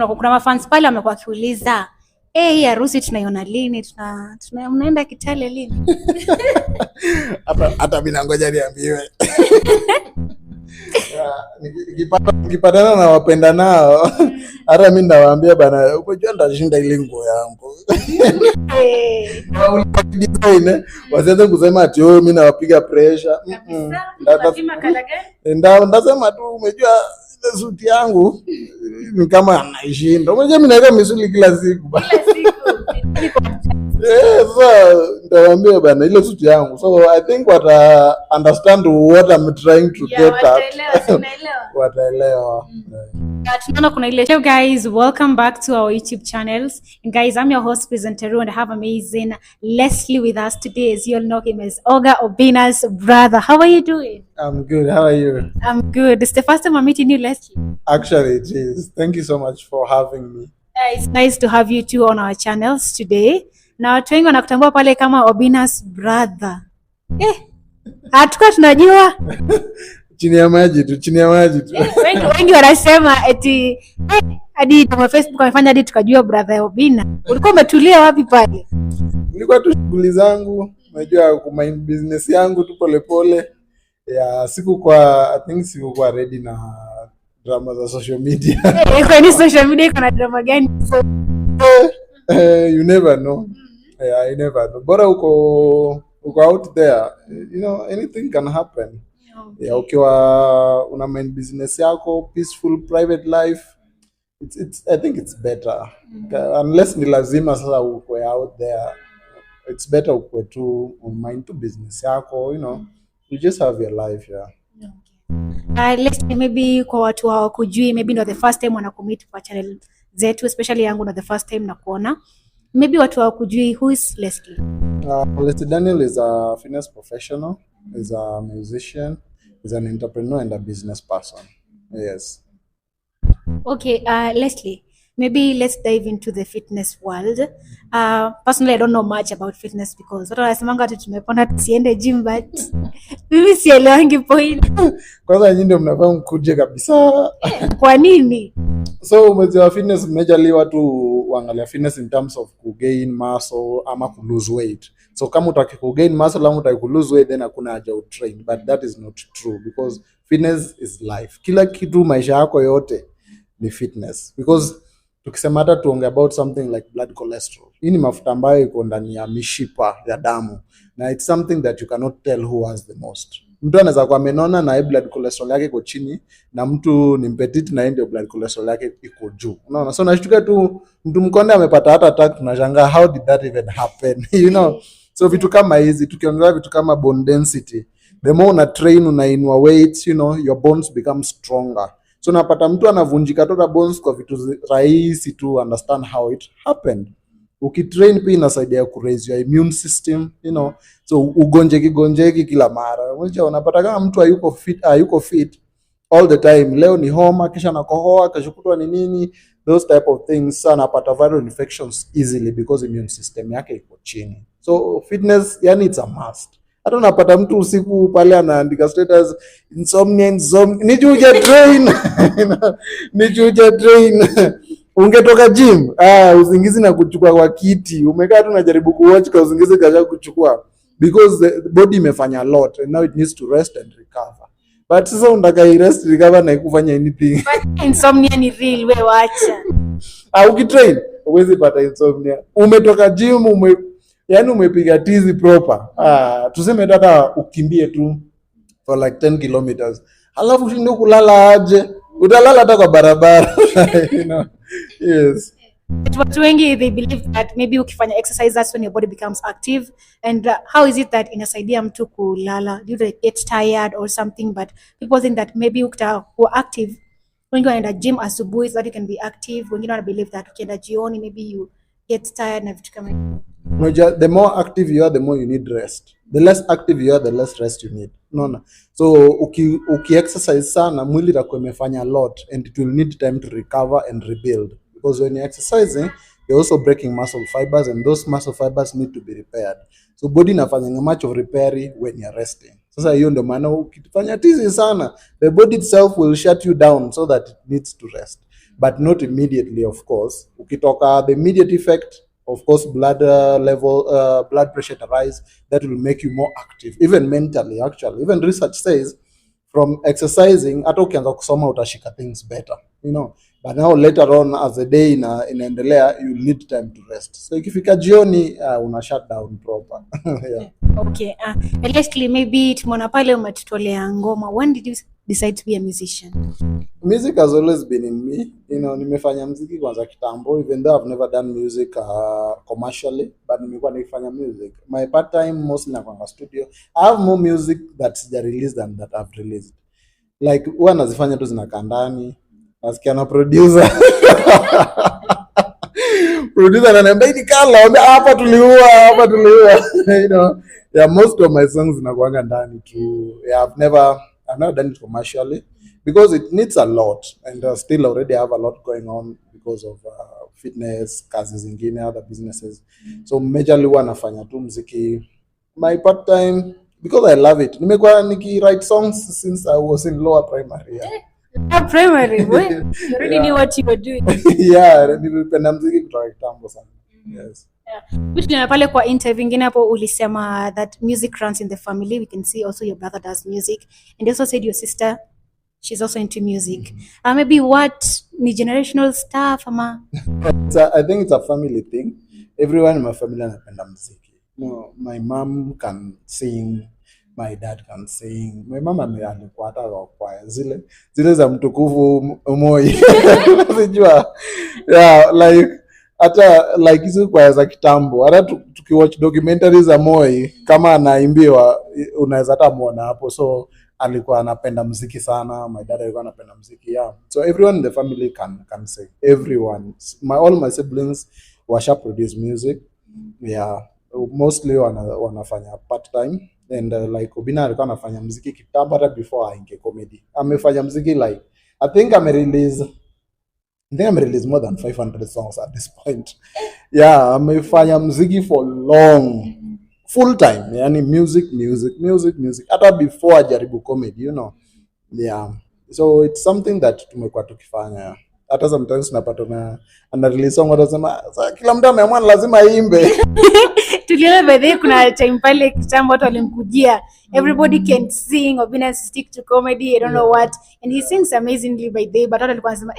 kuna mafans pale wamekuwa kiuliza hii harusi tunaiona lini, unaenda Kitale lini? Hata mimi nangoja niambiwe. Nikipatana na wapenda nao hata mimi nawaambia bana, unajua ndashinda ile nguo yangu. Wasianze kusema ati mimi nawapiga pressure. Ndasema tu umejua ile suti yangu ni kama anaishinda. Unajua mimi naweka misuli kila siku. Ndawaambia bana ile suti yangu. So I think understand what I'm trying to get at. Wataelewa. Tunaona kuna ile. Hello guys, welcome back to our YouTube channels. And guys, I'm your host presenter and I have amazing Leslie with us today. As you all know him as Obinna's brother. How are you doing? I'm good. How are you? I'm good. It's the first time I'm meeting you, Leslie. Actually, it is. Thank you so much for having me. It's nice to have you two on our channels today. Na watu wengi wanakutambua pale kama Obinna's brother. Hatukuwa tunajua. Chini ya maji tu. Wengi wanasema eti hadi kama Facebook wamefanya hadi tukajua brother Obinna. Ulikuwa umetulia wapi pale? Nilikuwa tu shughuli zangu, unajua ku mind business yangu tu polepole. I think sikuwa ready na drama za social media. Kwa nini social media iko na drama gani? You never know. You never know. Bora uko out there, you know, anything can happen. Ukiwa una mind business yako, peaceful private life, I think it's better. Unless ni lazima sasa uko out there, it's better uko tu mind to business yako, you know, you just have your life. Let's say maybe kwa watu hawakujui, maybe not the first time wanakumit kwa channel zetu, especially yangu not the first time nakuona. Maybe watu hawakujui, who is Leslie? Leslie Daniel is a fitness professional, is a musician, is an entrepreneur and a business person. Yes. Okay, Leslie, maybe let's dive into the fitness world. Personally, I don't know much about fitness because watu wanasemanga ati tumepona tusiende gym, but mimi sielewangi point. Kwanza nyinyi ndio mnafaa mkuje kabisa. Kwa nini? So mwezi wa fitness majorly watu waangalia fitness in terms of ku gain muscle ama ku lose weight. So kama utaki ku gain muscle ama utaki ku lose weight, then hakuna haja utrain, but that is not true because fitness is life. Kila kitu maisha yako yote ni fitness, because tukisema hata tuonge about something like blood cholesterol, hii ni mafuta ambayo iko ndani ya mishipa ya damu, na it's something that you cannot tell who has the most. Mtu anaweza kuwa amenona na blood cholesterol yake iko chini, na mtu ni petite na ndio blood cholesterol yake iko juu. Unaona, so nashtuka tu mtu mkonde amepata heart attack, tunashangaa how did that even happen? You know, so vitu kama hizi, tukiongea vitu kama bone density, the more una train, unainua weights, you know, your bones become stronger. So napata mtu anavunjika total bones kwa vitu rahisi to understand how it happened. Ukitrain pia inasaidia ku raise your immune system, you know, so ugonjeki kila mara. Unapata kama mtu hayuko fit all the time, leo ni homa, kisha nakohoa, kesho kutwa ni nini, those type of things, sana apata viral infections easily because immune system yake iko chini. So fitness, yani it's a must. Hata unapata mtu usiku pale anaandika status insomnia, nijuje train. Ungetoka gym, usingizi na kuchukua kwa kiti, umekaa tu unajaribu kuwatch kwa usingizi kaja kuchukua, because the body imefanya a lot and now it needs to rest and recover. But sasa unataka rest recover na ikufanya anything. But insomnia ni real, wewe wacha. Ukitrain huwezi pata insomnia. Umetoka gym, yani umepiga tizi proper. Tuseme hata ukimbie tu for like 10 kilometers. Halafu ushinde kulala aje? Utalala hata kwa barabara. You know. Yes. Watu wengi they believe that maybe ukifanya exercise that's when your body becomes active, and how is it that inasaidia mtu kulala? Do they get tired or something? But people think that maybe ukitakuwa active, wengi wanaenda gym asubuhi so that you can be active. Wengine wana believe that ukienda jioni maybe you get tired na vitu kama hivyo. The more active you are, the more you need rest. The less active you are, the less rest you need. No. So uki exercise sana, mwili itakuwa imefanya a lot and it will need time to recover and rebuild. Because when you're exercising, you're also breaking muscle fibers, and those muscle fibers need to be repaired. So body inafanya much of repairing when you're resting. Sasa hiyo ndio maana ukifanya tizi sana, the body itself will shut you down so that it needs to rest. but not immediately, of course. Ukitoka the immediate effect, of course, blood blood pressure rise, that will make you more active, even mentally. Actually, even research says from exercising, hata ukianza kusoma utashika things better, but now later on as the day inaendelea, you need time to rest. So ikifika jioni, una shut down proper. Yeah. Okay. Lastly, maybe tumeona pale umetutolea ngoma. When did you decide to be a musician? Music has always been in me. Nimefanya muziki kwanza kitambo, even though I've never done music commercially, but nimekuwa nikifanya music. My part time mostly nakwanga studio. I have more music that sija release than that I've released. Like huwa nazifanya tu zinakaa ndani. Nasikia na producer. Producer ananiambia ni kala, hapa tuliua. Yeah, most of my songs zinakuanga ndani tu. Yeah, I've never done it commercially because it needs a lot, and still already have a lot going on because of fitness, kazi zingine, other businesses. So majorly huwa nafanya tu muziki my part time because I love it. Nimekuwa write songs since I was in lower primary. Yeah. Primary, you already knew what you were doing. Yeah, nilipenda muziki kutoka kitambo sana. Yes. Yeah. Pale kwa interview ingine hapo ulisema that music runs in the family. We can see also your brother does music, and you also said your sister, she's also into music. Maybe what ni generational stuff ama? I think it's a family thing. Everyone in my family anapenda muziki. My mom can sing, my dad can sing. My mom alikuwa hata kwa zile za mtukufu Moi. Unajua? Yeah, like hata like hizo kwa za kitambo, hata tukiwatch documentaries za Moi, kama anaimbiwa unaweza hata muona hapo. So alikuwa anapenda muziki sana. My dad alikuwa anapenda muziki. Yeah, so everyone in the family can sing. Everyone, all my siblings washa produce music. Yeah, mostly wanafanya part time, and like Obinna alikuwa anafanya muziki kitambo hata before aingie comedy. Amefanya muziki like I think I released more than 500 songs at this point. Yeah, amefanya muziki for long, full time. Yani music. Hata before ajaribu comedy, Yeah. So it's something that tumekuwa tukifanya. Hata sometimes napata ana release song watasema kila mtu ameamua lazima aimbe. Tuliona by the way kuna time pale kitambo watu walimkujia, everybody can sing, Obinna stick to comedy, I don't know what, and he sings amazingly by the way, but watu walikuwa wanasema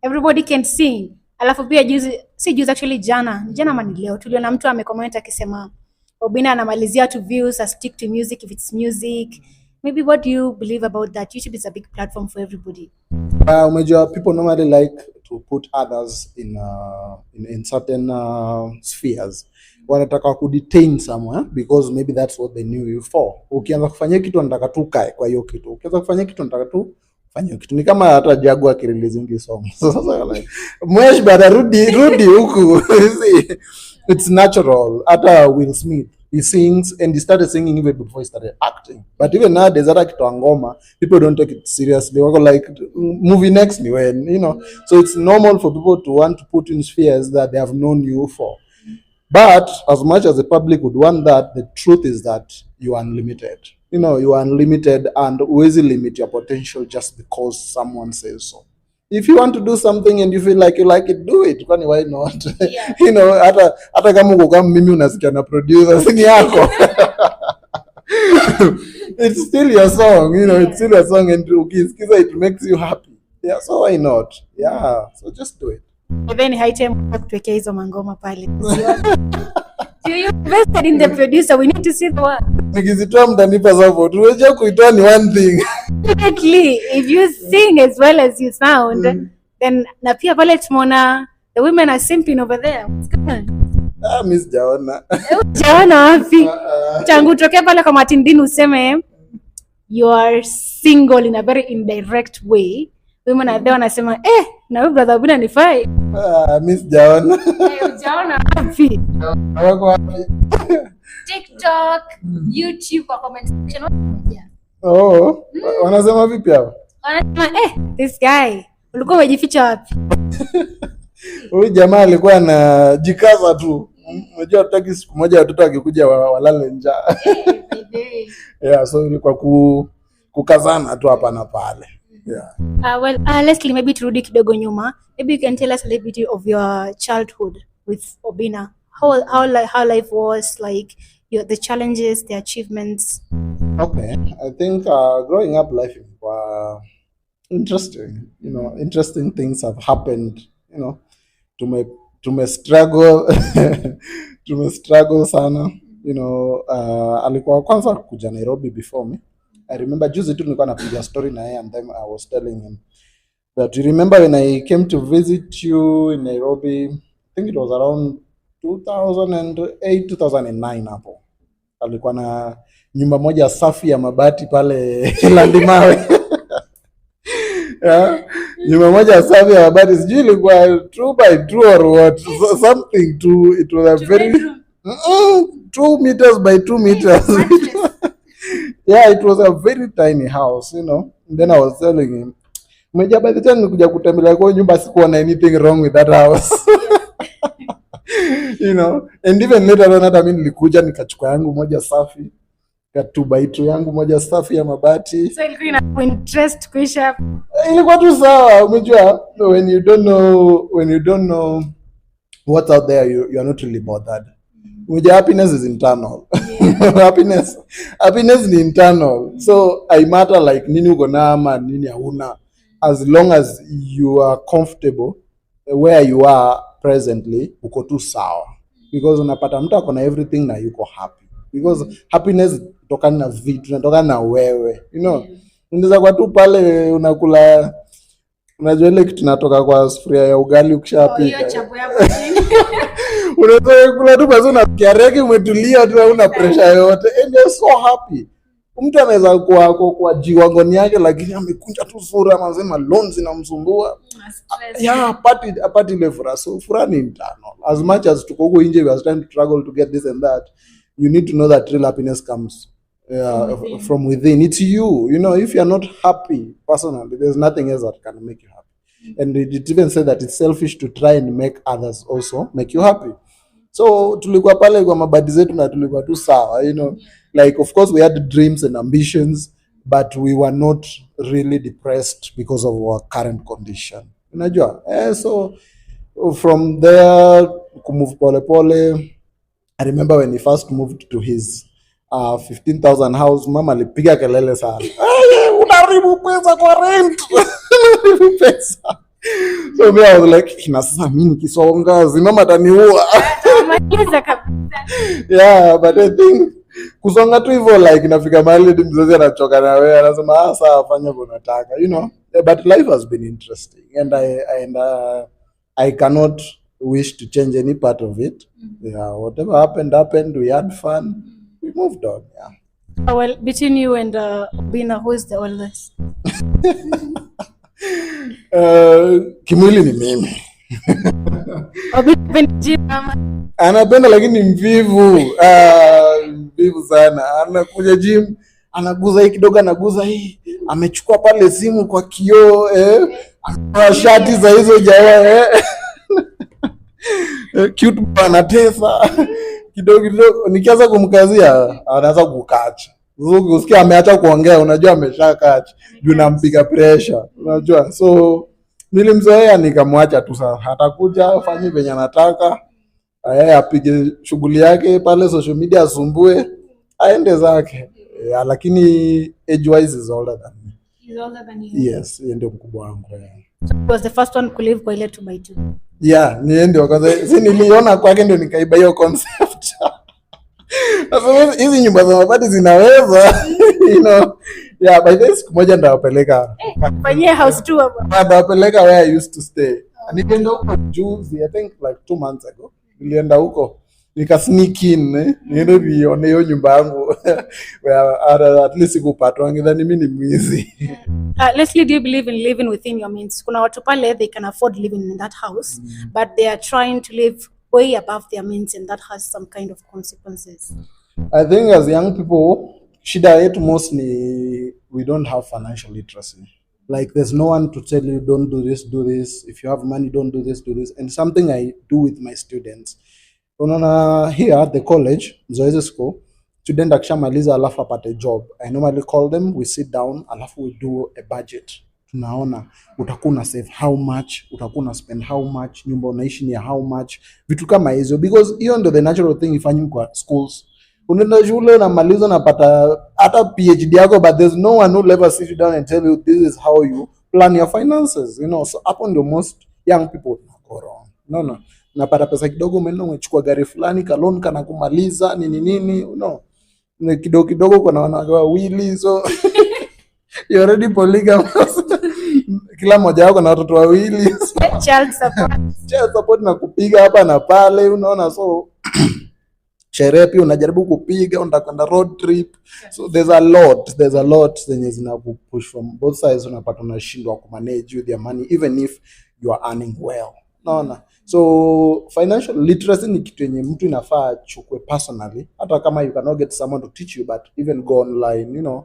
everybody can sing. Alafu pia juzi actually jana ama leo tuliona mtu amecomment akisema Obinna anamalizia to views, stick to music if it's music. Maybe what do you believe about that? YouTube is a big platform for everybody. Major people normally like to put others in certain spheres. Wanataka kudetain somewhere because maybe that's what they knew you for. Ukianza kufanya kitu anataka tu kae kwa hiyo kitu. Ukianza kufanya kitu anataka tu fanya kitu. Ni kama hata Jaguar akirelease song. Sasa like mwesh bada rudi huku. It's natural. Hata Will Smith, he sings, and he started singing even before he started acting. But even nowadays, hata kitu ngoma, people don't take it seriously. Wako like movie next ni when, So it's normal for people to want to put in spheres that they have known you for. But as much as the public would want that, the truth is that you are unlimited. You are unlimited, and always limit your potential just because someone says so. If you want to do something and you feel like you like it, do it. Kwani why not? Yeah. hata kama uko kama mimi unasikia na producer sing yako. It's still your song, Yeah. It's still your song, and ukisikiza it makes you happy. Yeah, so why not? Yeah, so just do it. Then high time kutuwekea hizo mangoma pale. You invested in the producer, we need to see the work. Nikizitoa mtanipa support. Unajua kuitoa ni one thing. Definitely, if you sing as well as you sound, then na pia pale tumeona the women are simping over there. Miss Jaona. Jaona wapi? Tangu tokea pale kwa Matindini useme you are single in a very indirect way. Women are there wanasema na wewe brother Obinna ni fai. Miss Jaona. Jaona wapi? Wako wapi? TikTok, YouTube kwa comment section. Wanasema vipi hao? Wanasema this guy ulikuwa umejificha wapi? Huyu jamaa alikuwa anajikaza tu. Unajua tutaki siku moja watoto wakikuja walale njaa. Yeah, so ilikuwa kukazana tu hapa na pale. Yeah. Well, Leslie, maybe turudi kidogo nyuma. Maybe you can tell us a little bit of your childhood with Obinna. How life was like, the challenges, the achievements. Okay. I think growing up life interesting. Interesting things have happened. Tume tume struggle tume struggle sana. Alikuwa wa kwanza kuja Nairobi before me. I remember juzi tu nilikuwa napiga story na yeye, and then I was telling him that you remember when I came to visit you in Nairobi, I think it was around 2008 2009 hapo. Alikuwa na nyumba moja safi ya mabati pale Landimawe. Yeah. Nyumba moja safi ya mabati, sijui ilikuwa 2x2 or what, something to, it was a very 2 meters by 2 meters. Yeah, it was a very tiny house. And then I was telling him, Meja, by the time nikuja kutembelea kwa nyumba sikuona anything wrong with that house. And even later on hata mimi nilikuja nikachukua yangu moja safi, ka 2x2 yangu moja safi ya mabati. So ilikuwa ina interest kuisha. Ilikuwa tu sawa, umejua, when you don't know what's out there, you are not really bothered. Unajua, happiness is internal. Happiness ni internal. So I matter like nini uko na ama nini hauna, as long as you are comfortable where you are presently, uko tu sawa, because unapata mtu ako na everything na yuko happy, because happiness tokana na vitu, natokana na wewe, unaweza kwa tu pale unakula, unajua ile kitu natoka kwa sufuria ya ugali ukishapika, hiyo chapo yako chini. unaweza kula tu basi unafikia reki, umetulia tu, hauna pressure yote, and you're so happy. Mtu anaweza kwa jiwangoni yake, lakini amekunja tu sura, anasema loans inamsumbua. Yeah, apart ile furaha. So furaha ni internal. As much as tuko huko nje we are trying to struggle to get this and that, you need to know that real happiness comes from within. It's you. If you're not happy personally, there's nothing else that can make you happy. And it even said that it's selfish to try and make others also make you happy. So tulikuwa pale kwa mabadi zetu na tulikuwa tu sawa, like of course we had dreams and ambitions, but we were not really depressed because of our current condition, unajua. So from there kumove pole pole. I remember when he first moved to his 15,000 house, mama alipiga kelele sana, unaharibu pesa kwa rent. Unaharibu pesa. So me I was like, na sasa mimi nikisonga zimama ataniua. Yeah, but I think kusonga tu hivyo, like inafika mahali mzazi anachoka na wewe, anasema sawa, fanya vile unataka, but life has been interesting, and I cannot wish to change any part of it. Yeah, whatever happened, we had fun, we moved on. Yeah. Well, between you and Obinna, who is the oldest? Kimwili ni mimi. Obinna anapenda lakini mvivu. Mvivu sana. Anakuja gym, anaguza hii kidogo, anaguza hii, amechukua pale simu kwa kioo, shati za hizo jawa, cute anatesa kidogo kidogo, nikianza kumkazia anaanza kukacha. Usikia ameacha kuongea, unajua ameshakacha, juu nampiga pressure, unajua. So nilimzoea nikamwacha tu, sasa atakuja afanye venye anataka, apige shughuli yake pale social media, asumbue aende zake. Lakini age wise is older than me. He's older than you. Yes, yeye ndio mkubwa wangu. So he was the first one to live kwa ile 2x2. Yeah, ni ndio kwanza, si niliona kwake ndio nikaiba hiyo concept. Sasa hizi nyumba za mabati zinaweza, yeah, by this moja ndawapeleka kwenye house tour hapo. Ndawapeleka where I used to stay. Nilienda huko juzi, I think like 2 months ago. Nilienda huko nika sneak in, niende nione hiyo nyumba yangu. Where at least kupatwa ngidhani mimi ni mwizi. Leslie, do you believe in living within your means? Kuna watu pale they can afford living in that house, but they are trying to live way above their means, and that has some kind of consequences. I think as young people, shida yetu mostly we don't have financial literacy. Like there's no one to tell you don't do this, do this. If you have money, don't do this, do this. And something I do with my students. Unaona, here at the college, Zoezi School, student akishamaliza alafu apate job, I normally call them, we sit down, alafu we do a budget. tunaona utakuwa una save how much, utakuwa una spend how much, nyumba unaishi ni ya how much, vitu kama hizo, because hiyo ndio the natural thing ifanywe kwa schools. Unaenda shule unamaliza unapata hata PhD yako, but there's no one who will ever sit you down and tell you this is how you plan your finances, you know. So hapo ndio most young people go wrong. No, unapata pesa kidogo, umeenda umechukua gari fulani, ka loan kana kumaliza nini, you know, kidogo kidogo kuna wanawake wawili, so you already polygamous. Kila mmoja wako na watoto wawili, child support na kupiga hapa na pale, unaona. So sherehe pia unajaribu kupiga, unataka road trip, so there's a lot zenye zinakupush from both sides. Unapata unashindwa kumanage with your money even if you are earning well, unaona. So financial literacy ni kitu yenye mtu inafaa chukue personally, hata kama you cannot get someone to teach you, but even go online, you know.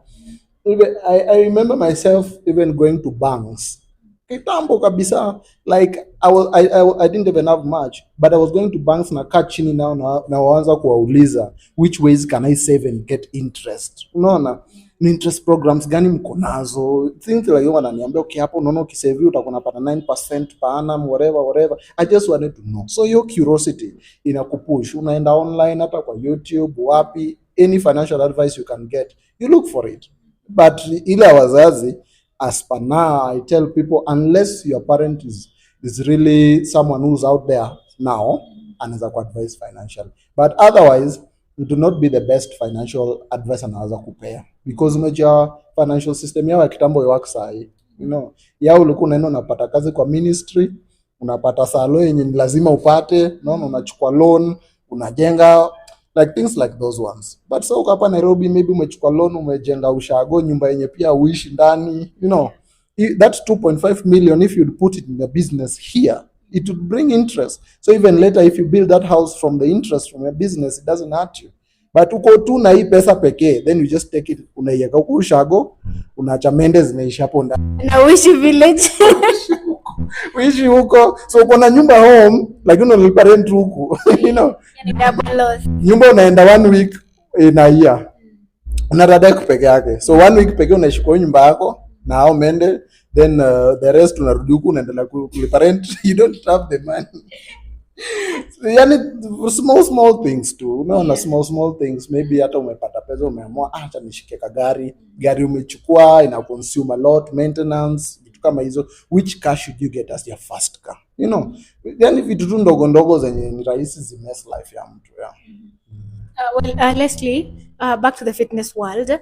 Even I remember myself even going to banks kitambo kabisa, like I didn't even have much, but I was going to banks na kaa chini nao na waanza kuwauliza which ways can I save and get interest, unaona, ni interest programs gani mko nazo, things like wananiambia okay, hapo unaona ukisave utakuwa unapata 9% per annum, whatever. I just wanted to know. So your curiosity inakupush, unaenda online hata kwa YouTube, wapi, any financial advice you can get, you look for it. But ile wazazi, as per now, I tell people, unless your parent is really someone who's out there now anaweza kuadvise financially, but otherwise you do not be the best financial advice anaweza kupea, because unajua financial system yao ya kitambo iwak sahi, you know. Yao ulikuwa unaenda unapata kazi kwa ministry, unapata salo yenye ni lazima upate, unaona, unachukua loan, unajenga, like things like those ones. But so hapa Nairobi, maybe umechukua loan, umejenga ushago, nyumba yenye pia uishi ndani, you know, that 2.5 million, if you'd put it in a business here, it would bring interest. So even later, if you build that house from the interest from your business, it doesn't hurt you. But uko tu na hii pesa pekee, then you just take it, unaiweka huko ushago, unaacha mende zinaisha hapo ndani. Na uishi village. Uishi huko, so uko na nyumba home, lakini unalipa rent huko, you know. Yani double loss. Nyumba unaenda 1 week in a year, unarada peke yake, so 1 week pekee unaishi kwa nyumba yako na hao mende, then the rest unarudi huko unaendelea kulipa rent. You don't have the money. Yani small things too, unaona, small things. Maybe hata umepata pesa, umeamua acha nishike gari umechukua, ina consume a lot, maintenance, vitu kama hizo. Which car should you get as your first car, you know? Yani vitu tu ndogo zenye ni rahisi zimess life ya mtu, yeah. Leslie, back to the fitness world.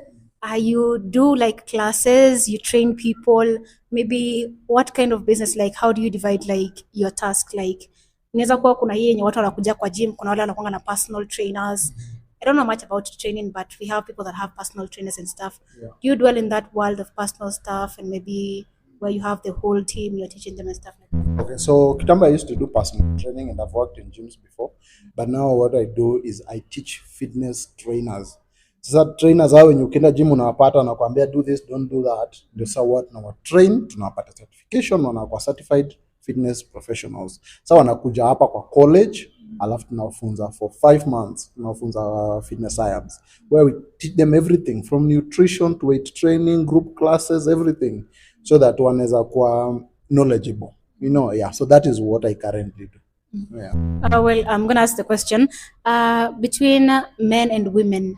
You do like classes, you train people, maybe what kind of business, like how do you divide like your task? Like inaweza kuwa kuna hii yenye watu wanakuja kwa gym, kuna wale wanakuanga na personal trainers. I don't know much about training, but we have people that have personal trainers and stuff. Yeah. Do you dwell in that world of personal stuff, and maybe where you have the whole team, you're teaching them and stuff like that? Okay, so kitambo I used to do personal training and I've worked in gyms before, but now what I do is I teach fitness trainers. Sasa trainers hao wenye ukienda gym unawapata na kuambia do this, don't do that, ndio sawa, what na train, tunawapata certification, wanakuwa certified fitness professionals. Sasa wanakuja hapa kwa college, alafu tunawafunza for 5 months, tunawafunza fitness science, where we teach them everything from nutrition to weight training, group classes, everything, so that wanaweza kuwa knowledgeable, you know. Yeah, so that is what I currently do. Yeah. Well, I'm going to ask the question, between men and women,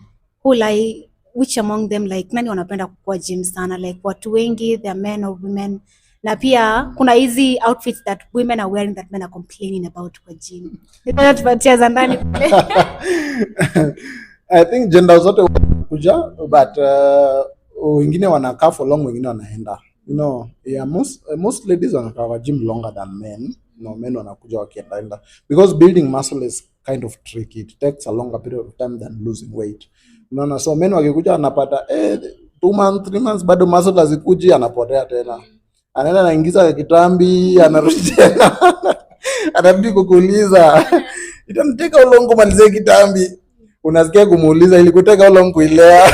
which among them, like nani wanapenda kukua gym sana, like watu wengi, they are men or women? Na pia kuna hizi outfits that women are wearing that men are complaining about kwa gym. Tupatia za ndani kule. I think gender zote wanakuja, but wengine wanakaa for long, wengine wanaenda, you know. Yeah, most ladies wanakaa kwa gym longer than men. No, men wanakuja wakienda, because building muscle is kind of tricky. It takes a longer period of time than losing weight. Unaona, so men wakikuja wanapata 2 months 3 months bado muscle hazikuji, anapotea tena, anaenda anaingiza kitambi, anarudi tena anarudi kukuuliza itamteka ulongo malize kitambi, unasikia kumuuliza ili kuteka ulongo kuilea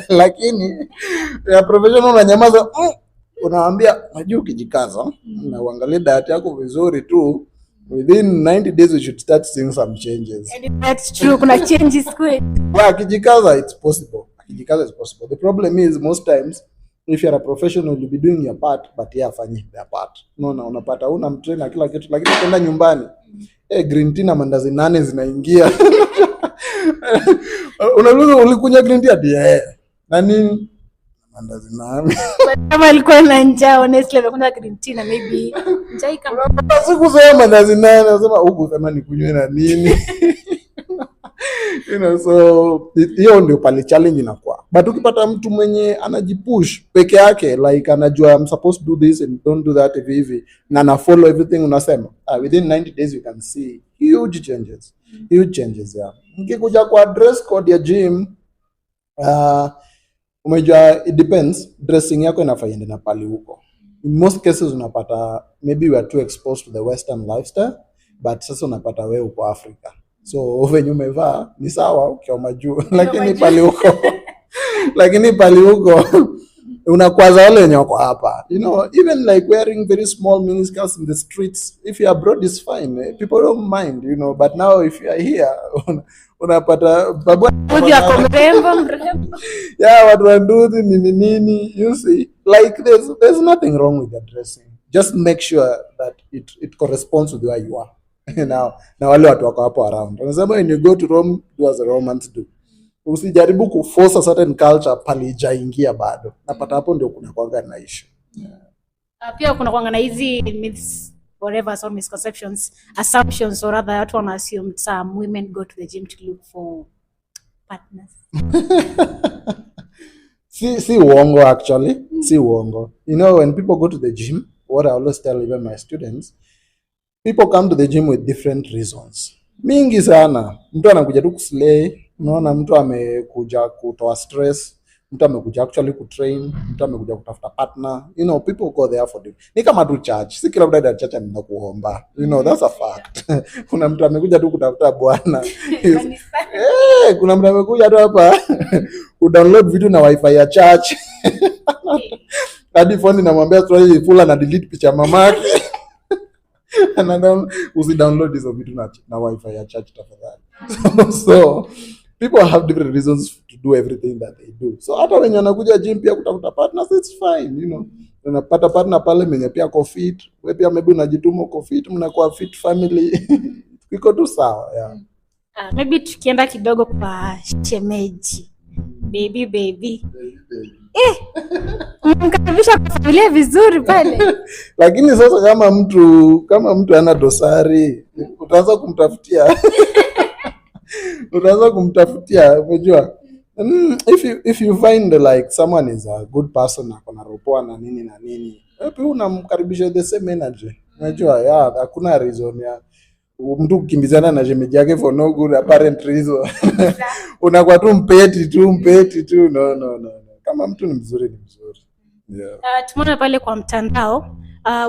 lakini ya professional unanyamaza, unawaambia unajua ukijikaza na uangalie diet yako vizuri tu, within 90 days you should start seeing some changes. And that's true, kuna changes quick. Well, akijikaza it's possible. The problem is most times if you're a professional you'll be doing your part, but yeye afanye their part. Unaona, unapata una mtrain na kila kitu, lakini kwenda nyumbani green tea na mandazi 8 zinaingia. Unauliza ulikunywa green tea hadi na nini? Mandazi 8. Kama alikuwa na njaa, honestly amekunywa green tea na maybe njaa kama sikusema mandazi 8, nasema huku sema nikunywe na nini? So hiyo ndio pale challenge inakuwa. But ukipata mtu mwenye anajipush peke yake, like anajua I'm supposed to do this and don't do that hivi na na follow everything, unasema within 90 days you can see huge changes. Yeah. Ukikuja kwa dress code ya gym, umejua it depends, dressing yako inafaa iende na pali huko. In most cases unapata maybe we are too exposed to the western lifestyle, but sasa unapata wewe uko Africa, so venye umevaa ni sawa ukiwa juu, lakini pali huko unakwaza wale wenye wako hapa. Even like wearing very small miniskirts in the streets, if you are abroad is fine, people don't mind, but now if you are here unapata babu yako mrembo. Yeah, watu wanduthi nini, you see, like there's nothing wrong with the dressing. Just make sure that it corresponds with where you are. Na wale watu wako hapo around. Wanasema when you go to Rome, do as the Romans do. Usijaribu kuforce a certain culture pale ijaingia bado. Napata hapo ndio kuna kwanga na issue. Pia kuna kwanga na hizi myths, whatever, some misconceptions, assumptions, or rather watu wana assume some women go to the gym to look for partners. Si uongo actually. Si uongo. When people go to the gym, what I always tell even my students, people come to the gym with different reasons. Mingi sana. Mtu anakuja tu kuslay, unaona, mtu amekuja kutoa stress, mtu amekuja actually kutrain, mtu amekuja kutafuta partner. People go there for it. Ni kama tu church. Si kila mtu church anaenda kuomba. That's a fact. Kuna mtu amekuja tu kutafuta bwana. Kuna mtu amekuja tu hapa kudownload video na wifi ya church. Hadi phone inamwambia story full na delete picha mamake. Usidownload hizo vitu na wifi ya church tafadhali. So people have different reasons to do everything that they do. So hata wenye wanakuja gym pia kutafuta partners, it's fine, unapata partner pale mwenye pia ko fit, wewe pia maybe unajituma uko fit, mnakuwa fit family. Iko tu sawa, yeah. Maybe tukienda kidogo kwa shemeji. Baby. Mkaribisha kwa familia vizuri pale. Lakini sasa kama mtu ana dosari, utaanza kumtafutia, unajua. If you find like someone is a good person, akona ropoa na nini, hapo unamkaribisha the same energy. Unajua, hakuna reason ya mtu kukimbizana na shemeji yake for no good apparent reason. Unakuwa tu mpeti tu. No. Kama mtu ni mzuri. Yeah. Tumeona pale kwa mtandao,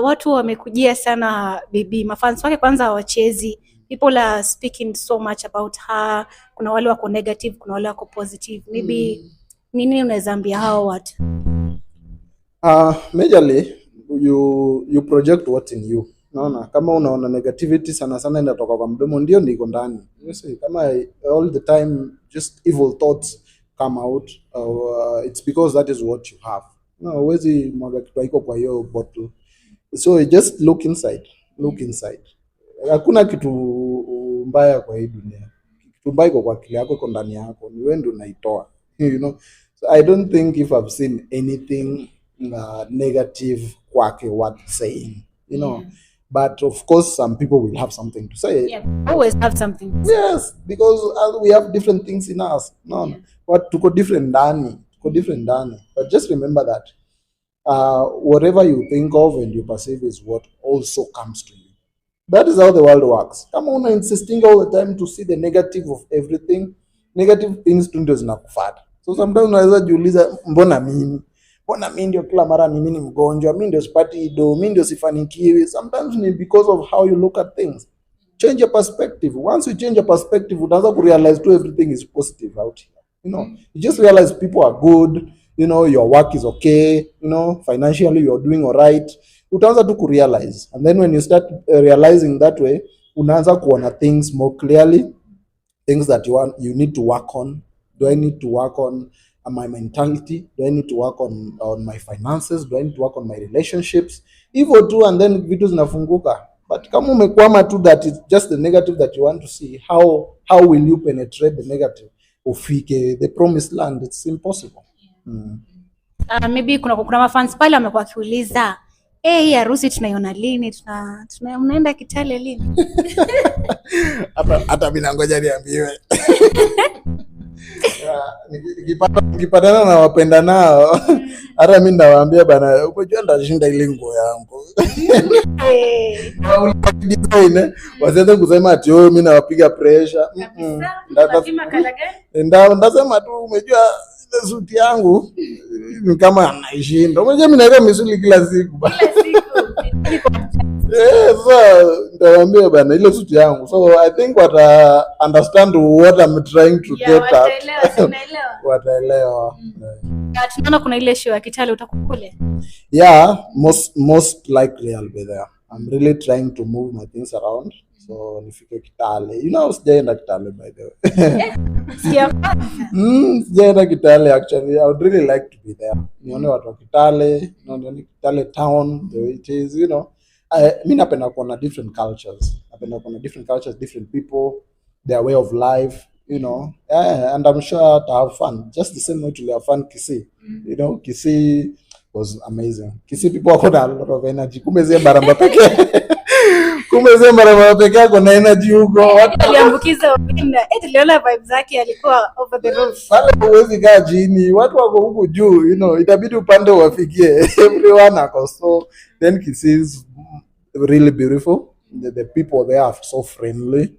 watu wamekujia sana bibi, mafans wake kwanza hawachezi. People are speaking so much about her. Kuna wale wako negative, kuna wale wako positive. Maybe nini unaweza ambia hao watu? Majorly you project what's in you. Naona kama unaona negativity sana inatoka kwa mdomo, ndio ndiko ndani. You see, kama all the time just evil thoughts come out, it's because that is what you have. Huwezi mwaga kitu haiko kwa hiyo bottle. So just look inside. Hakuna kitu mbaya kwa hii dunia. Kitu mbaya kwa akili yako, iko ndani yako, ni wewe ndio unaitoa. So I don't think if I've seen anything negative kwake what saying, But of course, some people will have something to say. Yeah, always have something to say. Yes, because we have different things in us. What tuko different ndani. But just remember that whatever you think of and you perceive is what also comes to you. That is how the world works. Kama una insisting all the time to see the negative of everything, negative things ndio zinakufuata. So sometimes unaweza jiuliza, mbona mimi ndio kila mara mimi ni mgonjwa, mimi ndio sipati do, mimi ndio sifanikiwi. Sometimes ni because of how you look at things. Change your perspective. Once you change your perspective, utaanza kurealize to everything is positive out here. You just realize people are good, your work is okay, financially you're doing all right. Utaanza tu kurealize. And then when you start realizing that way, unaanza kuona things more clearly, things that you need to work on. Do I need to work on my mentality? Do I need to work on my finances? Do I need to work on my relationships? Hivyo tu, and then vitu zinafunguka. But kama umekwama tu that it's just the negative that you want to see, how will you penetrate the negative? Ufike the promised land, it's impossible. Maybe kuna mafans pale wamekuwa kiuliza, hii harusi tunaiona lini? Mnaenda Kitale lini? Hata mimi nangoja niambiwe. Nikipatana na wapenda nao, hata mimi ndawaambia bana, unajua ndashinda ile nguo yangu. Wasianze kusema ati mimi nawapiga pressure. Ndasema tu, umejua ile suti yangu ni kama anaishinda. Unajua mimi naenda misuli kila siku. So ndawaambia bana, ile suti yangu. So I think understand what I'm trying to get at. Wataelewa. Tunaona kuna ile show ya Kitale, utakukule? Yeah, most likely I'll be there. I'm really trying to move my things around. So nifike Kitale. Sijaenda Kitale by the way. Sijaenda Kitale actually. I would really like to be there. Nione watu wa Kitale, nione Kitale town, the way it is, mimi napenda kuona different cultures. Napenda kuona different cultures, different people, their way of life, and I'm sure to have fun. Just the same way to have fun Kisii. Kisii was amazing. Kisii people have got a lot of energy. Kumbe baramba pekee kuna energy huko. Aliambukiza Obinna. Tuliona vibes zake alikuwa over the roof. Pale huwezi kaa chini. Watu wako huko juu, itabidi upande wafikie. Everyone ako so. Then Kisii is really beautiful. The people there are so friendly.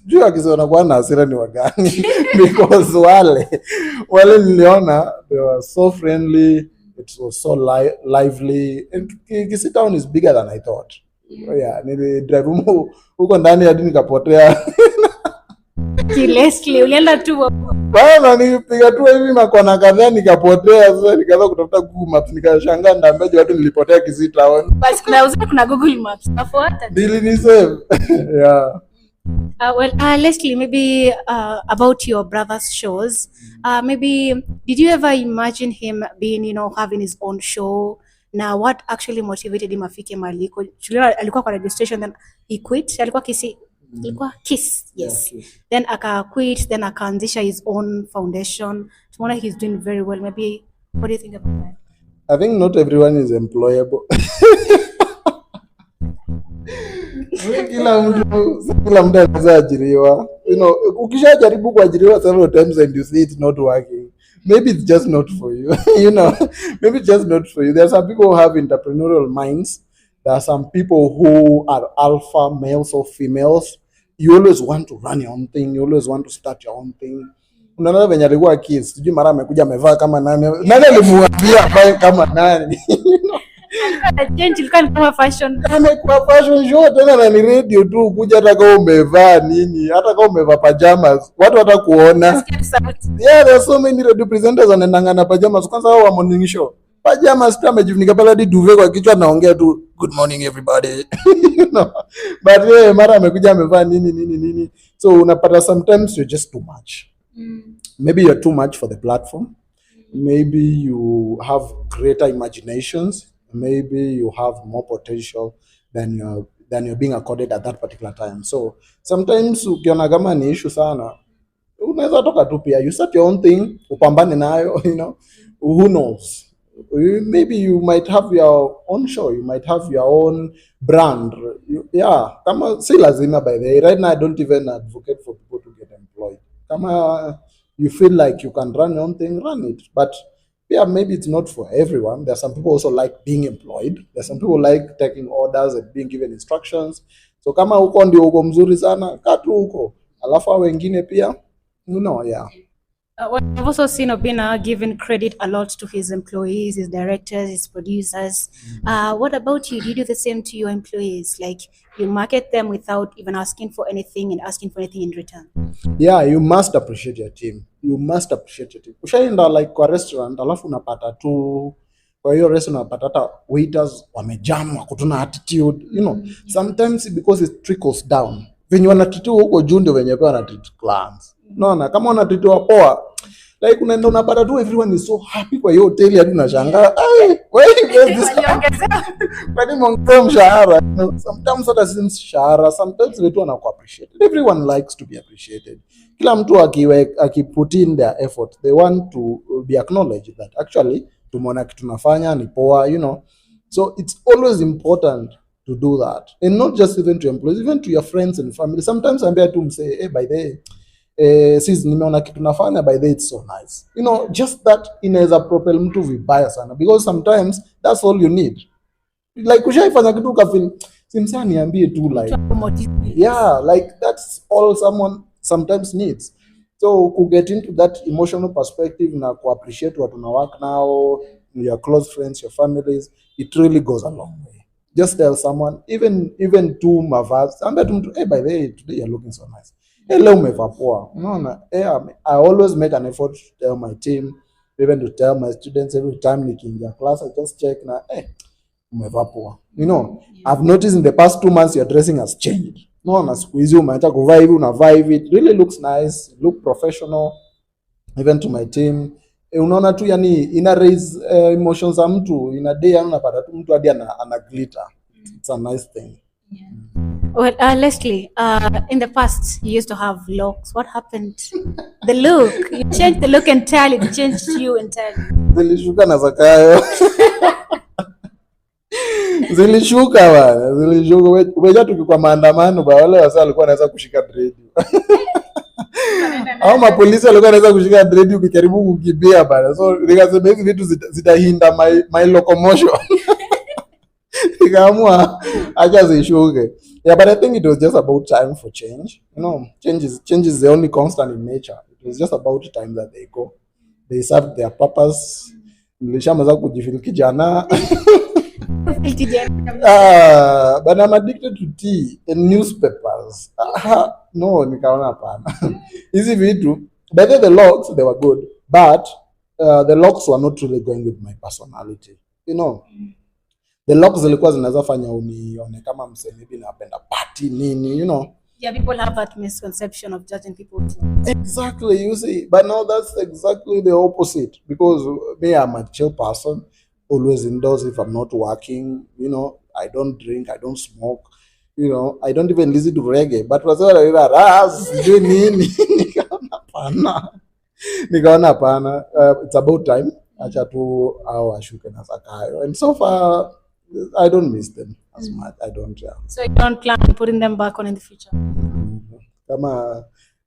Juu akisema kwa na hasira ni wagani because wale niliona they were so friendly, it was so lively, and Kisii town is bigger than I thought. Yeah, nilidrive huko ndani hadi nikapotea. Leslie ulienda tu bana, nilipiga tu hivi makona kadhaa nikapotea. Sasa nikaanza kutafuta Google Maps, nikashangaa ndambeje watu nilipotea Kisii town. Basi kuna Google Maps nafuata dili ni save. Yeah. Leslie, maybe about your brother's shows. Maybe did you ever imagine him being, having his own show? Now, what actually motivated him afike maliko? Alikuwa kwa radio station, then he quit. Alikuwa Kisii. Alikuwa Kiss. Yes. Yeah, then aka quit, then akaanzisha his own foundation. Tumeona he's doing very well. Maybe what do you think about that? I think not everyone is employable. Kila mtu anaweza ajiriwa. Ukishajaribu kuajiriwa several times and you see it's not working, maybe it's just not for you. Maybe it's just not for you. There are some people who have entrepreneurial minds. There are some people who are alpha males or females. You always want to run your own thing. You always want to start your own thing. Unaona venye alikuwa Kiss, sijui mara amekuja amevaa kama nani alimuambia avae kama nani. Kama fashion. Amekuwa fashion show tena na ni radio tu, kuja hata kama umevaa nini, hata kama umevaa pajamas, watu watakuona. Yeah, there are so many radio presenters wanaendanga na pajamas. Kwanza wao wa morning show, pajamas tu amejifunika pale hadi duvet kwa kichwa, naongea tu good morning everybody. But yeah, mara amekuja amevaa nini. So unapata sometimes you're just too much. Maybe you're too much for the platform. Maybe you have greater imaginations. Maybe you have more potential than you're being accorded at that particular time. So sometimes ukiona kama ni issue sana, unaweza toka tu pia, you start your own thing, upambane nayo, who knows, maybe you might have your own show, you might have your own brand. Kama si lazima. By the way, right now I don't even advocate for people to get employed. Kama you feel like you can run your own thing, run it. But maybe it's not for everyone. There are some people also like being employed. There are some people like taking orders and being given instructions. So kama uko ndio uko mzuri sana, kaa tu huko. Alafu wengine pia, yeah. I've also seen Obinna giving credit a lot to his employees, his directors, his producers. What about you? Do you do the same to your employees? Like you market them without even asking for anything and asking for anything in return? Yeah, you must appreciate your team. You must appreciate your team. Ushaenda like kwa restaurant, alafu unapata tu, kwa hiyo restaurant unapata hata waiters wamejam, kutuna attitude, sometimes because it trickles down. Venye wanatreat huko juu ndio venye pia wanatreat clients. Naona kama wanatreat poa, Like unaenda unapata tu everyone is so happy kwa hiyo hoteli hadi unashangaa kwani mwongezea mshahara. Sometimes hata si mshahara, sometimes wetu wanaku appreciated. Everyone likes to be appreciated. Kila mtu akiput in their effort, they want to be acknowledged that actually tumeona kitu tunafanya ni poa, you know. So it's always important to do that, and not just even to employees, even to your friends and family. Sometimes ambia tu msee, hey, by the way, sisi nimeona kitu nafanya, by the way, it's so nice, you know. Just that inaweza propel mtu vibaya sana, because sometimes that's all you need. Like ushaifanya kitu ukafeel simsa niambie tu, like yeah, like that's all someone sometimes needs. So to get into that emotional perspective na ku appreciate what una work now, your close friends, your families, it really goes a long way. Just tell someone, even two mavas, ambia tu mtu, hey, by the way, today you're looking so nice. Hey, leo umevaa poa. Unaona, I always make an effort to tell my team, even to tell my students every time nikiingia class, I just check na, hey, umevaa poa. You know, I've noticed in the past 2 months your dressing has changed. Unaona, siku hizi umeacha kuvaa hivi, unavaa hivi, it really looks nice, look professional. Even to my team, unaona tu yani ina raise emotions za mtu in a day, yani unapata tu mtu hadi ana glitter. It's a nice thing. Yeah. Well, Leslie, in the past you used to have locks. What happened? The look. You changed the look entirely. It changed you entirely. Zilishuka na Zakayo. Zilishuka bana. Zilishuka. Wewe tukikuwa maandamano ba wale wasa walikuwa wanaweza kushika dread. Au mapolisi walikuwa wanaweza kushika dread ukijaribu kukimbia bana. So nikasema hizi vitu zitahinda my locomotion. Nikaamua acha zishuke. Yeah, but I think it was just about time for change. You know, change is the only constant in nature. It was just about time that they go. They served their purpose. Nilishamaliza kujifeel kijana. But I'm addicted to tea and newspapers. No, nikaona hapana. Hizi vitu, by the locks, they were good, but the locks were not really going with my personality. You know, the locks zilikuwa zinaweza fanya unione kama msee maybe napenda party nini, you know. Yeah, people have that misconception of judging people too. Exactly, you see. But now that's exactly the opposite, because me, I'm a chill person, always indoors if I'm not working, you know. I don't drink, I don't smoke, you know. I don't even listen to reggae. But nikaona hapana, it's about time. Acha tu au ashuke na Zakayo. And so far, I don't miss them as much. I don't. So you don't plan on putting them back on in the future?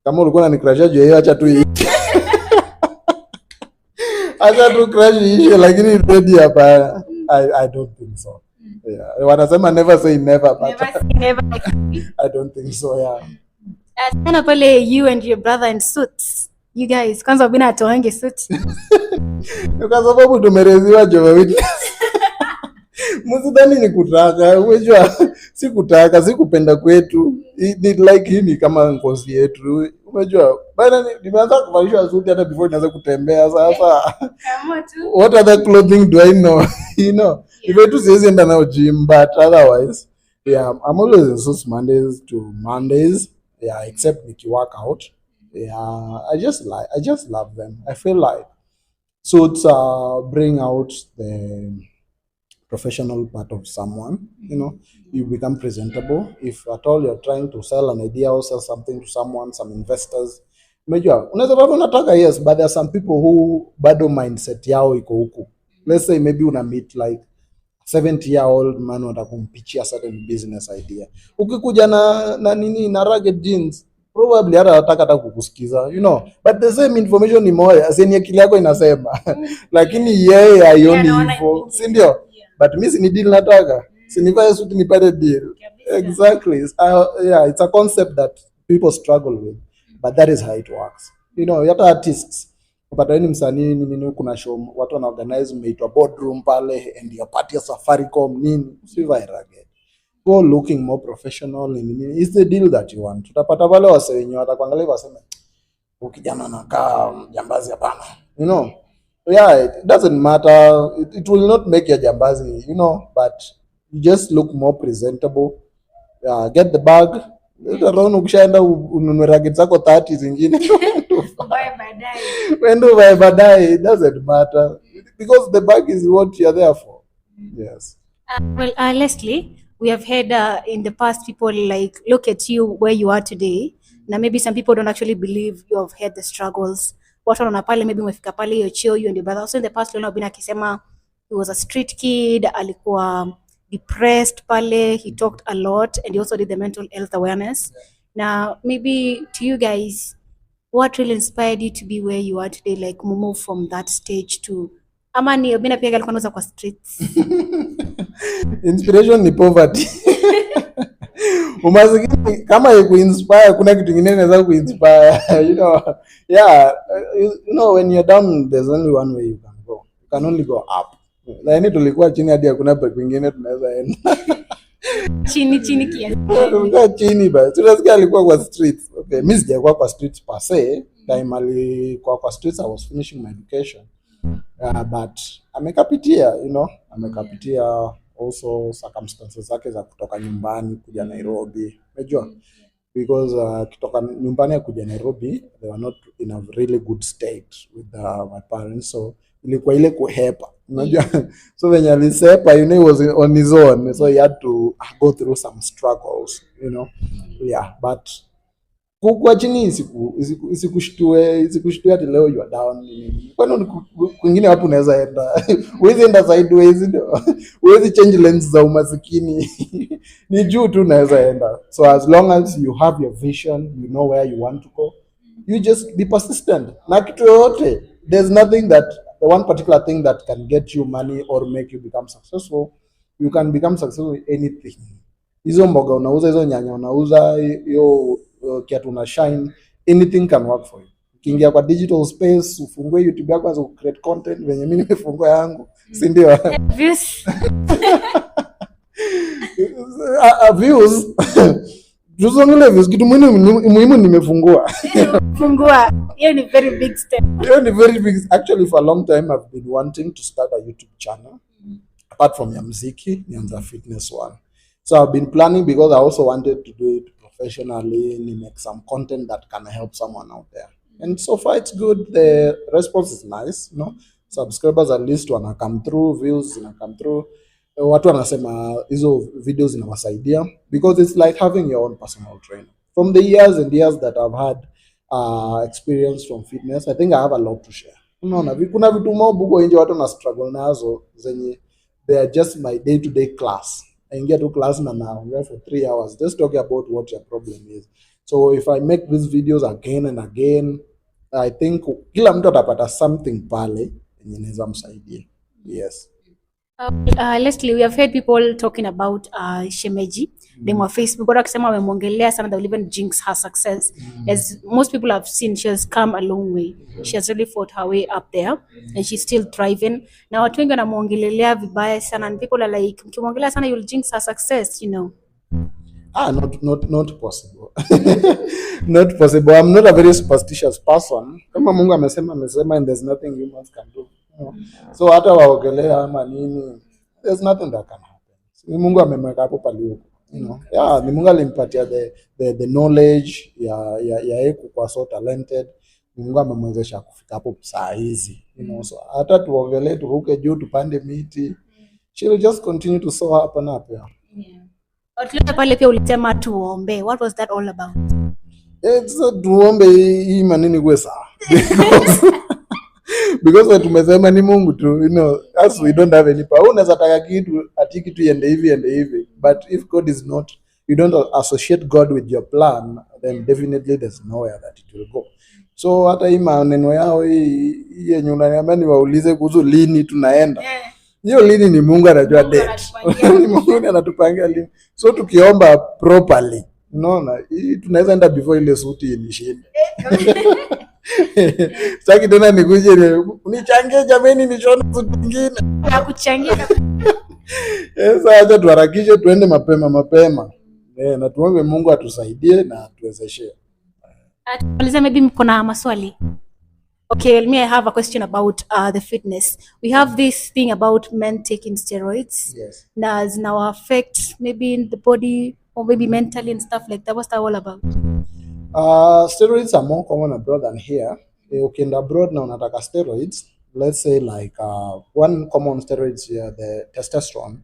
Kama ulikuwa unanicrashia juu hiyo, acha tu hii. Acha tu crash hii, lakini ready hapa. I don't think so. Yeah. Wanasema never say never, but never say never. I don't think so, yeah. Sana pale you and your brother in suits. You guys, kwanza Obinna atoange suit. Kwa sababu tumereziwa Jehovah Witness. Msidhani ni kutaka, unajua si kutaka, si kupenda kwetu. Ni like hii ni kama ngozi yetu. Unajua, bana nimeanza kuvalishwa suti hata before nianze kutembea sasa. Kama tu. What other clothing do I know? You know, if I do say enda na gym, but otherwise, yeah, I'm always in suits Mondays to Mondays. Yeah, except if you work out. Yeah, I just love them. I feel like suits bring out the professional part of someone. You know, you become presentable. If at all you're trying to sell an idea or sell something to someone, some investors, unajua unaweza bado unataka, yes, but there are some people who bado mindset yao iko huku. Let's say maybe una meet like 70-year-old man watakumpichia certain business idea. Ukikuja na nini na rugged jeans, probably hata kukusikiza, you know, but the same information ni moja, aseni akili yako inasema. Lakini yeye haioni hivyo, si ndio? But mimi si ni deal nataka. Si nivae suit nipate deal. Exactly. Yeah, it's a concept that people struggle with, but that is how it works. You know, hata artists, upata ni msanii nini, kuna show watu wana organize umeitwa boardroom pale and your party ya Safaricom nini, usivae rugged. Go looking more professional nini, is the deal that you want. Utapata wale wase wenye watakuangalia waseme ukijana nakaa jambazi hapana. You know, yeah, it doesn't matter. It will not make you jambazi, you know, but you just look more presentable. Get the bag. Ukishaenda ununue rugged zako 30 zingine Ubaye baadaye. When do I badai? It doesn't matter because the bag is what you're there for. Yes. Well, Leslie, we have heard in the past people like look at you where you are today. Now maybe some people don't actually believe you have had the struggles. Watu wanaona pale maybe umefika pale hiyo cheo, you and your brother. Also in the past tuliona Obinna akisema he was a street kid, alikuwa depressed pale, he talked a lot and he also did the mental health awareness. Now maybe to you guys, what really inspired you to be where you are today, like move from that stage to ama ni Obinna pia alikuwa anauza kwa streets? Inspiration ni poverty. Umasikini kama ikuinspire kuna kitu kingine inaweza kuinspire. Yeah, when you're down there's only one way you can go. You can only go up. Lakini tulikuwa chini hadi hakuna pa kwingine tunaweza enda. Chini kiasi. Tulikuwa chini basi. Tunasikia alikuwa kwa streets. Okay, mimi sijakuwa kwa streets per se. Time alikuwa kwa streets I was finishing my education. But amekapitia, amekapitia also circumstances zake za kutoka nyumbani kuja Nairobi. Unajua? Because kutoka nyumbani kuja Nairobi, they were not in a really good state with my parents. So ilikuwa ile kuhepa. Unajua? So when alisepa, he was on his own. So he had to go through some struggles, Yeah, but kwa chini isikushtue ati leo you are down. Kwani kwingine wapi unaweza enda? Huwezi enda sideways, huwezi change lens za umasikini. Ni juu tu unaweza enda. So as long as you have your vision, you know where you want to go, you just be persistent. Na kitu yote, there's nothing that the one particular thing that can get you money or make you become successful. You can become successful with anything. Hizo mboga unauza, hizo nyanya unauza, hiyo kiatu una shine, anything can work for you. Ukiingia kwa digital space, ufungue YouTube yako as create content venye mimi nimefungua yangu, si ndio? Views. Views. Tuzongele views, kitu muhimu nimefungua. Fungua. Hiyo ni very big step. Actually for a long time I've been wanting to start a YouTube channel. Apart from ya muziki, nianza fitness one. So I've been planning because I also wanted to do it professionally, make some content that can help someone out there. And so far it's good. The response is nice, Subscribers at least wanna come through, views wanna come through. Watu wanasema hizo videos zinawasaidia because it's like having your own personal trainer. From the years and years that I've had experience from fitness, I think I have a lot to share. Unaona, kuna vitu mob nje watu na struggle nazo zenye they are just my day-to-day class. I get to class now for 3 hours just talking about what your problem is. So if I make these videos again and again, I think kila mtu atapata something pale yenye inaweza msaidia. Yes. Leslie, we have heard people talking about shemeji demo wa Facebook, watu wakisema wamemwongelea sana, they will even jinx her success. As most people have seen, she has come a long way. She has really fought her way up there and she's still thriving. Na watu wengi wanamwongelelea vibaya sana and people are like, mkimwongelea sana you'll jinx her success, Not possible. Not possible. I'm not a very superstitious person. Kama Mungu amesema and there's nothing humans can do. So hata waogelea ama nini, there's nothing that can happen. Ni Mungu amemweka hapo palipo, Yeah, ni Mungu alimpatia the knowledge ya kwa so talented. Mungu amemwezesha kufika hapo saa hizi, So hata tuogelee, turuke juu, tupande miti, she will just continue to soar up and up. But pale pia ulisema tuombe. What was that all about? It's tuombe hii manini kwa sawa. Because what tumesema ni Mungu tu, as we don't have any power. Unaweza taka kitu iende hivi, but if God is not, you don't associate God with your plan, then definitely there's nowhere that it will go. So hata hii maneno yao hii yenye unaniambia niwaulize kuhusu lini tunaenda, hiyo lini ni Mungu anajua date. Ni Mungu anatupangia lini. So tukiomba properly, unaona, tunaweza enda before ile suti inishinde. Sasa tena nikuje unichangie jameni nishone suti nyingine. Na kuchangia. Sasa acha tuharakishe tuende mapema. Na tuombe Mungu atusaidie na atuwezeshe. Atuulize maybe mko na maswali. Okay, me I have a question about the fitness. We have this thing about men taking steroids. Yes. Now affect maybe in the body or maybe mentally and stuff like that. What's that all about? Steroids are more common abroad than here. Ukienda abroad na unataka steroids, let's say like one common steroids here, the testosterone,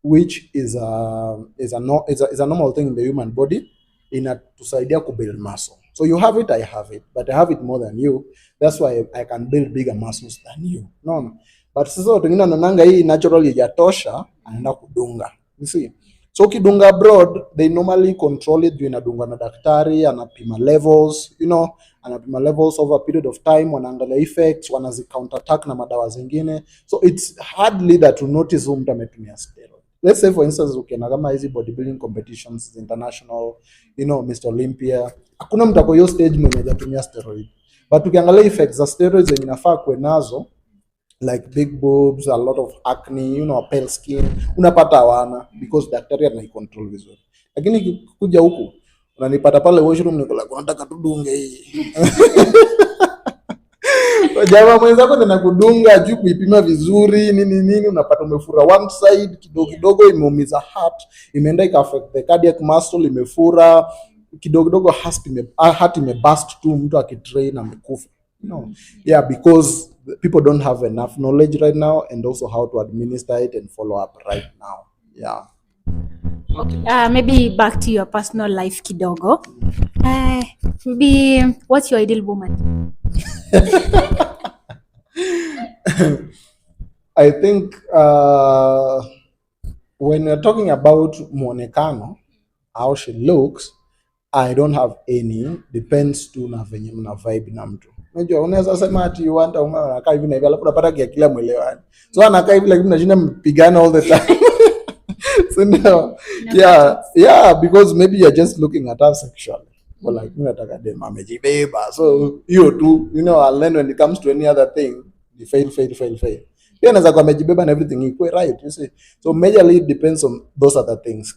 which is a normal thing in the human body, inatusaidia kubuild muscle. So you have it, I have it, but I have it more than you. That's why I can build bigger muscles than you. No. But sasa watu wengine wanaonanga hii naturally hajatosha, anaenda kudunga. You see? So ukidunga abroad, they normally control it, juu inadunga na daktari, anapima levels, anapima levels over a period of time, wanaangalia effects, wanazi counter attack na madawa zingine. So it's hardly that you notice mtu ametumia steroid. Let's say for instance ukienda kama hizi bodybuilding competitions international, Mr. Olympia, hakuna mtu ako hiyo stage mwenye hajatumia steroid. But ukiangalia effects za steroids zenye inafaa kuwe nazo, like big boobs, a lot of acne, pale skin, unapata hawana because daktari anaicontrol vizuri. Lakini kuja huku unanipata pale washroom niko like unataka tudunge hii. Jamaa mwenzako tena kudunga juu kuipima vizuri nini unapata umefura one side kidogo imeumiza heart, imeenda ika affect the cardiac muscle, imefura kidogo heart imebust tu, mtu akitrain amekufa. Yeah, because people don't have enough knowledge right now and also how to administer it and follow up right now. Yeah. Okay. Maybe back to your personal life kidogo. Maybe what's your ideal woman? I think when you're talking about muonekano, how she looks, I don't have any. Depends tu na venye mna vibe na mtu. Unajua unaweza sema ati you want anakaa hivi na hivi alafu unapata kila mwelewani. So anakaa hivi lakini mnashinda mpigana all the time. So no. Yeah, because maybe you're just looking at her sexually. Or like mimi nataka dem amejibeba. So you too, I'll learn when it comes to any other thing, you fail. Pia naweza kwa amejibeba and everything equal, right? You see. So majorly it depends on those other things.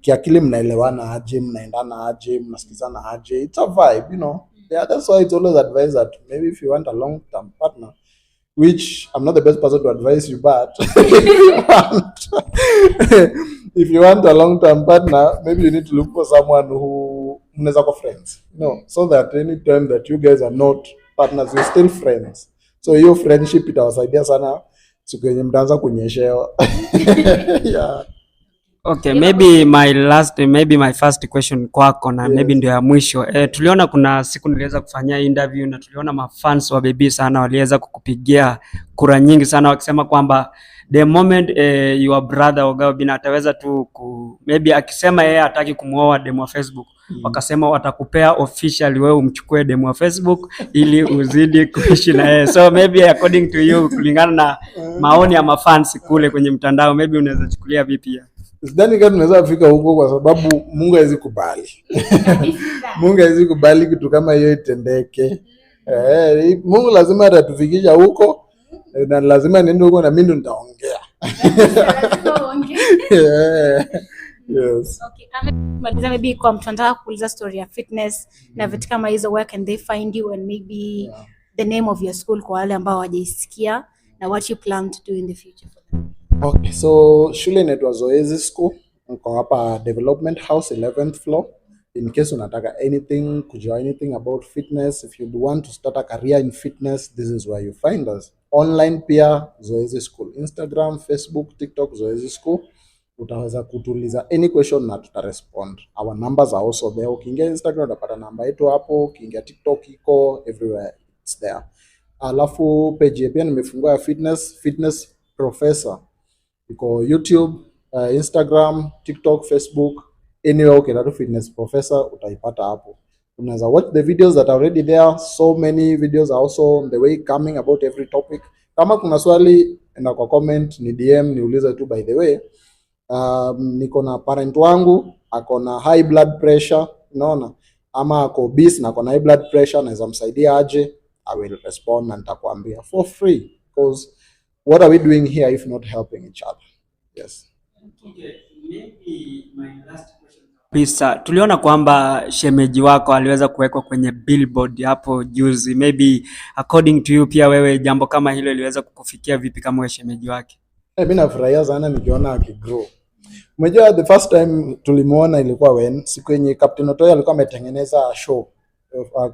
Kiakili mnaelewana aje, mnaendana aje, mnasikizana aje. It's a vibe, Yeah, that's why it's always advised that maybe if you want a long-term partner, which I'm not the best person to advise you, but if you want a long-term partner, maybe you need to look for someone who mnaweza kuwa friends, so that any time that you guys are not partners, you're still friends. So your friendship itawasaidia sana siku yenye mtaanza kunyeshewa. Yeah. Okay, maybe my first question kwako na maybe ndio ya mwisho. Tuliona kuna siku niliweza kufanya interview na tuliona mafans wa Baby sana waliweza kukupigia kura nyingi sana wakisema kwamba the moment your brother Obinna ataweza tu maybe akisema yeye hataki kumuoa demo wa Facebook, wakasema watakupea officially wewe umchukue demo wa Facebook ili uzidi kuishi na yeye. So maybe according to you, kulingana na maoni ya mafans kule kwenye mtandao, maybe unaweza chukulia vipi? Sidhani kama tunaweza kufika huko kwa sababu Mungu hawezi kubali. Mungu hawezi kubali kitu kama hiyo itendeke. Mungu lazima atatufikisha huko na lazima niende huko na mimi ndo nitaongea. Yes. Okay. Maybe kwa mtu anataka kuuliza story ya fitness na vitu kama hizo, where can they find you and maybe the name of your school kwa wale ambao hawajaisikia na what you plan to do in the future for them? Okay, so shule inaitwa Zoezi School. Uko hapa Development House 11th floor. In case unataka kujua anything about fitness, if you want to start a career in fitness, this is where you find us. Online pia Zoezi School, Instagram, Facebook, TikTok, Zoezi School. Utaweza kutuliza any question na tutarespond. Our numbers are also there. Ukiingia Instagram utapata namba yetu hapo, ukiingia TikTok iko everywhere, it's there. Alafu page pia nimefungua ya fitness professor. Iko YouTube, Instagram, TikTok, Facebook, anywhere ukienda fitness professor utaipata hapo. Unaweza watch the videos that are already there. So many videos are also on the way coming about every topic. Kama kuna swali enda kwa comment, ni DM, niulize tu. By the way, niko na parent wangu ako na high blood pressure, unaona, ama ako obese na ako na high blood pressure, naweza msaidia aje? I will respond na nitakwambia for free, because what are we doing here if not helping each other? Yes. Okay, maybe my last question. Pisa, tuliona kwamba shemeji wako aliweza kuwekwa kwenye billboard hapo juzi. Maybe according to you pia wewe jambo kama hilo iliweza kukufikia vipi kama wewe shemeji wake? Mimi nafurahia sana nikiona akigrow. Umejua the first time tulimuona ilikuwa siku yenye Captain Otoya alikuwa ametengeneza show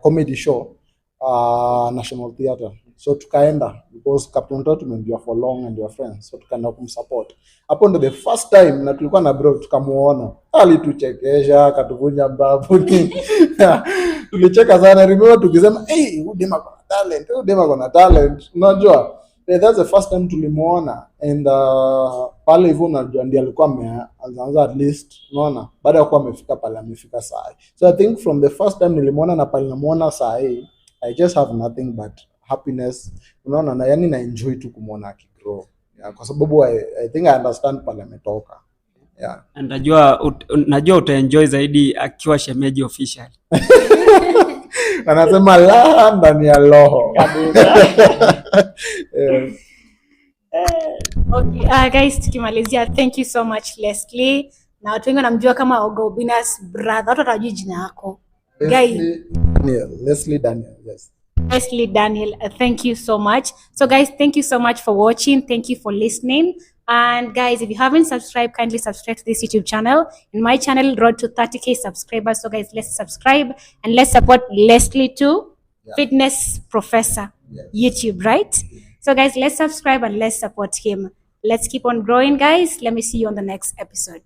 comedy show National Theatre. So tukaenda because Captain Todd tumemjua for long and we are friends, so tukaenda kumsupport. Hapo ndo the first time na tulikuwa na bro, tukamuona, alituchekesha, akatuvunja mbavu nini. Tulicheka sana, remember tukisema hey, huyu dema kuna talent, huyu dema kuna talent, unajua. That's the first time tulimuona, and pale hivyo unajua ndiye alikuwa ameanza at least, unaona, baada ya kuwa amefika pale amefika saa. So I think from the first time nilimuona na pale namuona saa hii, I just have nothing but happiness, unaona, na yani na enjoy tu kumuona akigrow. Yeah, kwa sababu I think I understand pale ametoka. Yeah. And najua utaenjoy zaidi akiwa shemeji official. Anasema la ndani ya roho. Yeah. Okay, guys, tukimalizia, thank you so much Leslie. Na watu wengi wanamjua kama Obinna's brother. Watu watajua jina lako. Leslie Daniel, yes. Leslie Daniel, thank you so much. So guys, thank you so much for watching. Thank you for listening. And guys, if you haven't subscribed, kindly subscribe to this YouTube channel. In my channel, road to 30k subscribers. So guys, let's subscribe and let's support Leslie too. Yeah. Fitness Professor. Yes. YouTube, right? Yeah. So guys, let's subscribe and let's support him. Let's keep on growing, guys. Let me see you on the next episode.